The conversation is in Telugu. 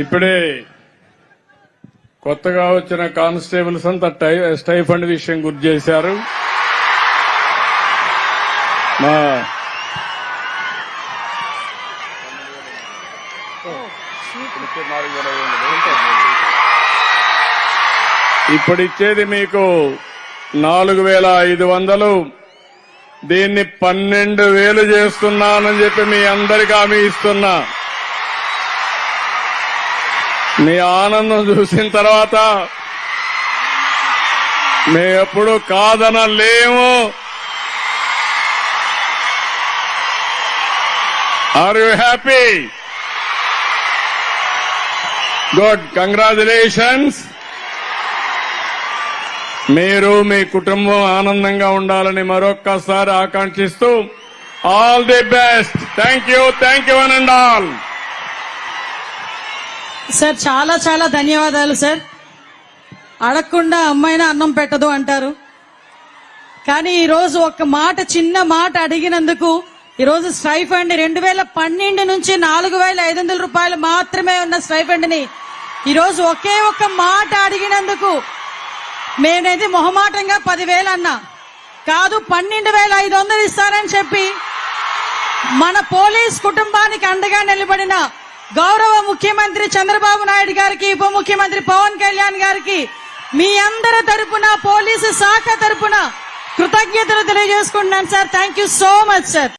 ఇప్పుడే కొత్తగా వచ్చిన కానిస్టేబుల్స్ అంతా స్టైఫండ్ విషయం గుర్తు చేశారు. మా ఇప్పుడు ఇచ్చేది మీకు 4,500. దీన్ని 12,000 చేస్తున్నానని చెప్పి మీ అందరికీ హామీ ఇస్తున్నా. మీ ఆనందం చూసిన తర్వాత మేము ఎప్పుడు కాదనలేము. Are you happy? Good, congratulations. మీరు మీ కుటుంబం ఆనందంగా ఉండాలని మరొక్కసారి ఆకాంక్షిస్తూ all the best. Thank you one and all. Sir చాలా చాలా ధన్యవాదాలు సార్. అడగకుండా అమ్మాయినా అన్నం పెట్టదు అంటారు. కానీ ఈరోజు ఒక మాట, చిన్న మాట అడిగినందుకు ఈరోజు స్టైఫండ్ 2012 నుంచి 4,500 రూపాయలు మాత్రమే ఉన్న స్టైఫండ్ ని ఈరోజు ఒకే ఒక్క మాట అడిగినందుకు నేనైతే మొహమాటంగా 10,000 అన్నా, కాదు 12,500 ఇస్తానని చెప్పి మన పోలీస్ కుటుంబానికి అండగా నిలబడిన గౌరవ ముఖ్యమంత్రి చంద్రబాబు నాయుడు గారికి, ఉప ముఖ్యమంత్రి పవన్ కళ్యాణ్ గారికి మీ అందరి తరపున, పోలీసు శాఖ తరపున కృతజ్ఞతలు తెలియజేసుకుంటున్నాను sir. Thank you so much sir.